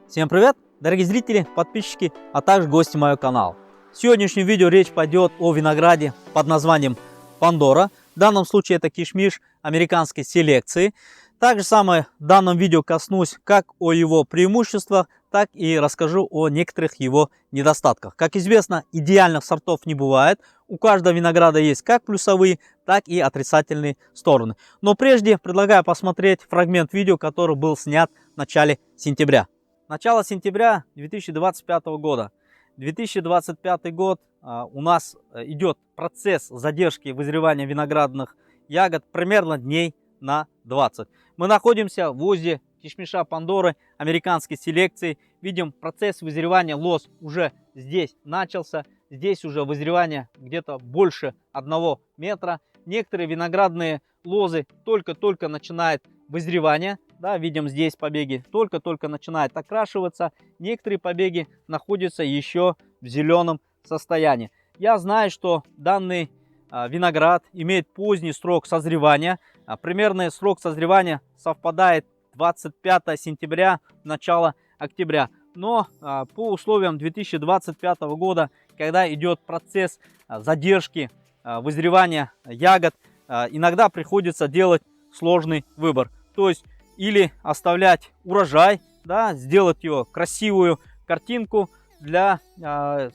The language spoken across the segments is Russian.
Всем привет, дорогие зрители, подписчики, а также гости моего канала. В сегодняшнем видео речь пойдет о винограде под названием Пандора. В данном случае это кишмиш американской селекции. Также самое в данном видео коснусь как о его преимуществах, так и расскажу о некоторых его недостатках. Как известно, идеальных сортов не бывает. У каждого винограда есть как плюсовые, так и отрицательные стороны. Но прежде предлагаю посмотреть фрагмент видео, который был снят в начале сентября. Начало сентября 2025 года. 2025 год у нас идет процесс задержки вызревания виноградных ягод примерно дней на 20. Мы находимся в УЗИ кишмиша Пандоры американской селекции. Видим, процесс вызревания лоз уже здесь начался. Здесь уже вызревание где-то больше 1 метра. Некоторые виноградные лозы только-только начинают вызревание. Да, видим здесь побеги только-только начинают окрашиваться. Некоторые побеги находятся еще в зеленом состоянии. Я знаю, что данный виноград имеет поздний срок созревания. Примерный срок созревания совпадает 25 сентября, начало октября. Но по условиям 2025 года, когда идет процесс задержки вызревания ягод, иногда приходится делать сложный выбор. То есть или оставлять урожай, да, сделать ее красивую картинку для,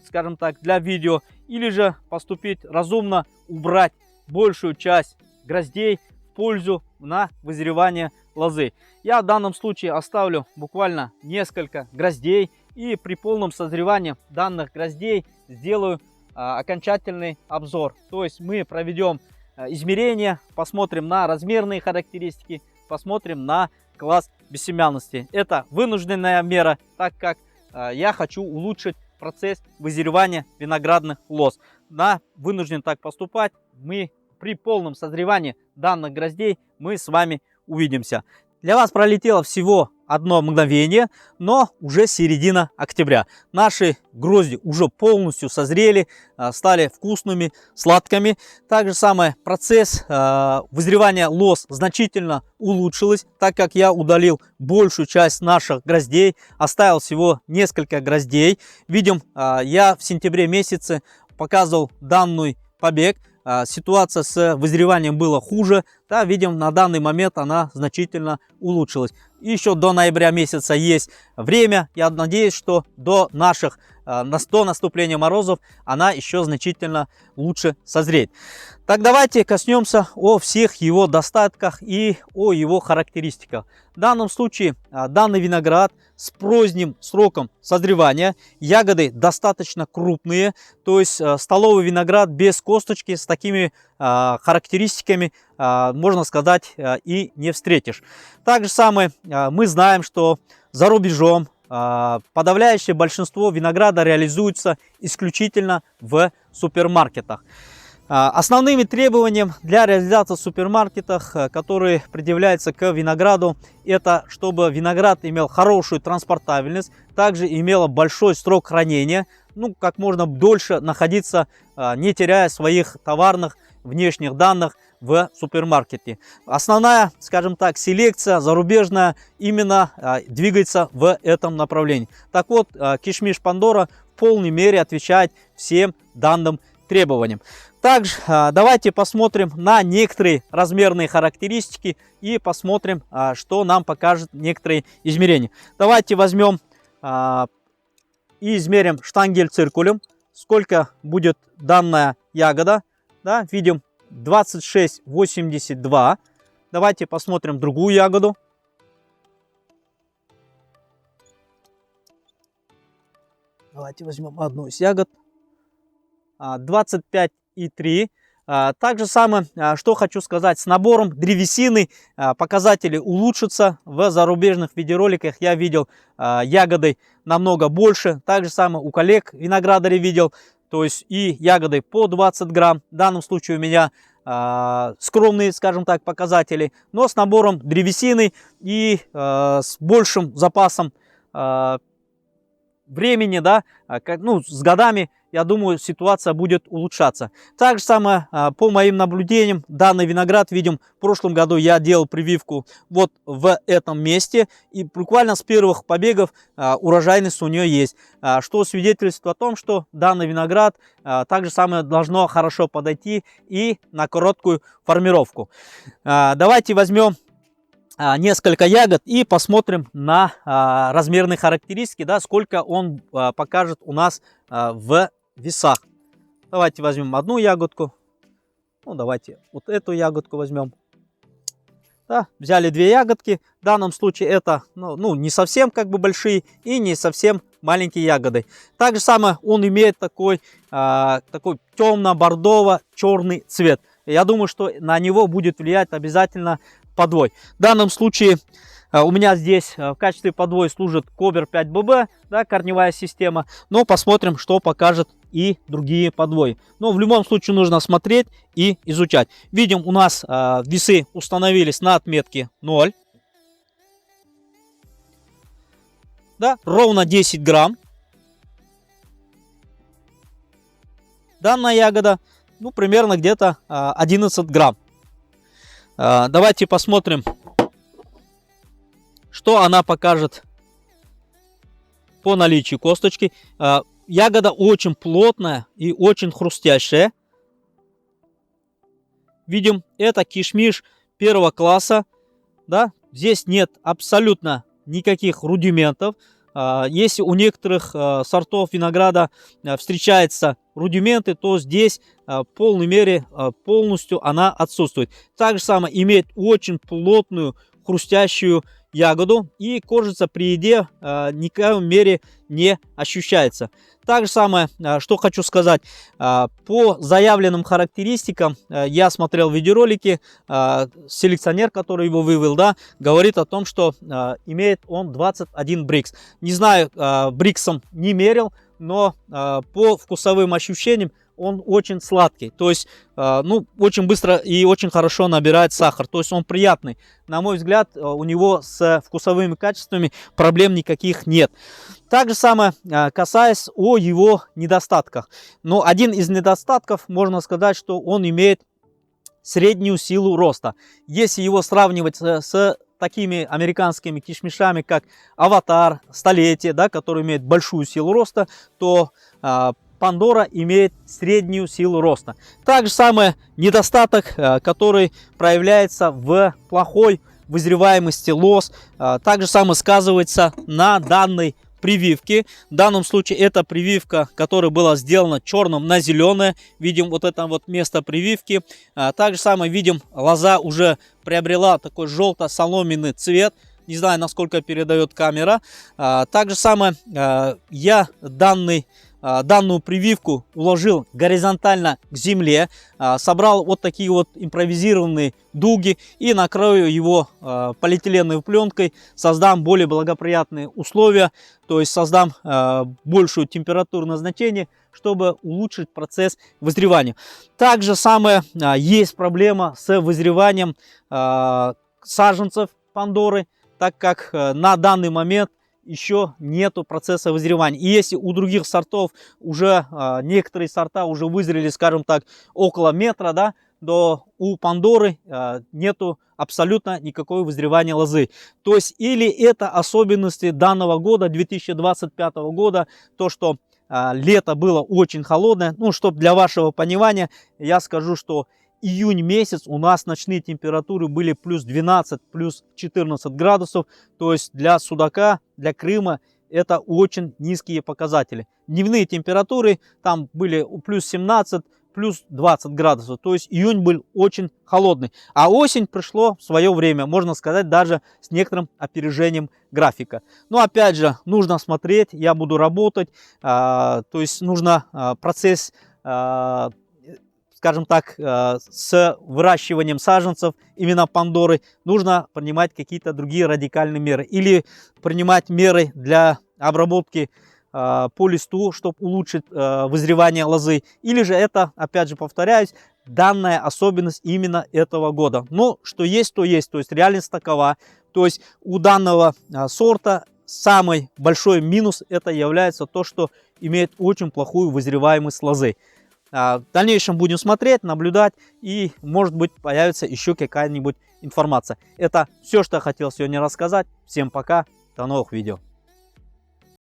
скажем так, для видео, или же поступить разумно, убрать большую часть гроздей в пользу на вызревание лозы. Я в данном случае оставлю буквально несколько гроздей, и при полном созревании данных гроздей сделаю окончательный обзор. То есть мы проведем измерения, посмотрим на размерные характеристики, посмотрим на класс бессемянности. Это вынужденная мера, так как я хочу улучшить процесс вызревания виноградных лоз. Вынужден так поступать. Мы при полном созревании данных гроздей мы с вами увидимся. Для вас пролетело всего 1 мгновение, но уже середина октября. Наши грозди уже полностью созрели, стали вкусными, сладкими. Также самое процесс вызревания лоз значительно улучшилось, так как я удалил большую часть наших гроздей, оставил всего несколько гроздей. Видим, я в сентябре месяце показывал данный побег. Ситуация с вызреванием была хуже, да, видим, на данный момент она значительно улучшилась. Еще до ноября месяца есть время, я надеюсь, что до наступления морозов она еще значительно лучше созреет. Так давайте коснемся о всех его достатках и о его характеристиках. В данном случае данный виноград с поздним сроком созревания, ягоды достаточно крупные, то есть столовый виноград без косточки с такими характеристиками, можно сказать, и не встретишь. Так же самое мы знаем, что за рубежом подавляющее большинство винограда реализуется исключительно в супермаркетах. Основными требованием для реализации в супермаркетах, которые предъявляются к винограду, это чтобы виноград имел хорошую транспортабельность, также имел большой срок хранения, как можно дольше находиться, не теряя своих товарных внешних данных в супермаркете. Основная, скажем так, селекция зарубежная именно двигается в этом направлении. Так вот, кишмиш Пандора в полной мере отвечает всем данным требованиям. Также давайте посмотрим на некоторые размерные характеристики и посмотрим, что нам покажет некоторые измерения. Давайте возьмем и измерим штангель циркулем, сколько будет данная ягода. Да, видим 26,82. Давайте посмотрим другую ягоду. Давайте возьмем одну из ягод. 25,3. Также самое, что хочу сказать, с набором древесины показатели улучшатся. В зарубежных видеороликах я видел ягоды намного больше. Также самое у коллег виноградарей видел. То есть и ягоды по 20 грамм. В данном случае у меня скромные, скажем так, показатели. Но с набором древесины и с большим запасом времени, да, с годами я думаю, ситуация будет улучшаться. Так же самое, по моим наблюдениям, данный виноград, видим, в прошлом году я делал прививку вот в этом месте, и буквально с первых побегов урожайность у нее есть, что свидетельствует о том, что данный виноград так же самое должно хорошо подойти и на короткую формировку. Давайте возьмем несколько ягод и посмотрим на размерные характеристики, да, сколько он покажет у нас в весах. Давайте возьмем одну ягодку. Ну, давайте вот эту ягодку возьмем. Да, взяли две ягодки. В данном случае это ну, не совсем как бы большие и не совсем маленькие ягоды. Так же самое он имеет такой темно-бордово-черный цвет. Я думаю, что на него будет влиять обязательно подвой. В данном случае у меня здесь в качестве подвой служит Cobber 5BB, да, корневая система. Но посмотрим, что покажет и другие подвои. Но в любом случае нужно смотреть и изучать. Видим, у нас весы установились на отметке 0. Да, ровно 10 грамм. Данная ягода, ну, примерно где-то 11 грамм. Давайте посмотрим, что она покажет по наличию косточки. Ягода очень плотная и очень хрустящая. Видим, это кишмиш первого класса. Да? Здесь нет абсолютно никаких рудиментов. Если у некоторых сортов винограда встречаются рудименты, то здесь в полной мере полностью она отсутствует. Также самое имеет очень плотную хрустящую ягоду, и кожица при еде ни в коем мере не ощущается. Так же самое, что хочу сказать, по заявленным характеристикам, я смотрел видеоролики, селекционер, который его вывел, да, говорит о том, что имеет он 21 брикс. Не знаю, бриксом не мерил, но по вкусовым ощущениям он очень сладкий, то есть, ну, очень быстро и очень хорошо набирает сахар, то есть он приятный. На мой взгляд, у него с вкусовыми качествами проблем никаких нет. Также самое касаясь о его недостатках. Но один из недостатков, можно сказать, что он имеет среднюю силу роста. Если его сравнивать с такими американскими кишмишами, как Аватар, Столетие, да, которые имеют большую силу роста, то Пандора имеет среднюю силу роста. Также самый недостаток, который проявляется в плохой вызреваемости лоз, также самое сказывается на данной прививке. В данном случае это прививка, которая была сделана черным на зеленое. Видим вот это вот место прививки. Также самое видим, лоза уже приобрела такой желто-соломенный цвет. Не знаю, насколько передает камера. Также самое я данную прививку уложил горизонтально к земле, собрал вот такие вот импровизированные дуги и накрою его полиэтиленовой пленкой, создам более благоприятные условия, то есть создам большую температуру значение, чтобы улучшить процесс вызревания. Также самое есть проблема с вызреванием саженцев Пандоры, так как на данный момент еще нету процесса вызревания. И если у других сортов уже некоторые сорта уже вызрели, скажем так, около метра, да, то у Пандоры нету абсолютно никакого вызревания лозы. То есть или это особенности данного года, 2025 года, то что лето было очень холодное. Ну, чтобы для вашего понимания, я скажу, что июнь месяц у нас ночные температуры были плюс 12, плюс 14 градусов. То есть для судака, для Крыма это очень низкие показатели. Дневные температуры там были плюс 17, плюс 20 градусов. То есть июнь был очень холодный. А осень пришло в свое время, можно сказать, даже с некоторым опережением графика. Но опять же, нужно смотреть, я буду работать. То есть нужно процесс, скажем так, с выращиванием саженцев именно Пандоры, нужно принимать какие-то другие радикальные меры. Или принимать меры для обработки по листу, чтобы улучшить вызревание лозы. Или же это, опять же повторяюсь, данная особенность именно этого года. Но что есть, то есть. То есть реальность такова. То есть у данного сорта самый большой минус это является то, что имеет очень плохую вызреваемость лозы. В дальнейшем будем смотреть, наблюдать, и может быть появится еще какая-нибудь информация. Это все, что я хотел сегодня рассказать. Всем пока, до новых видео.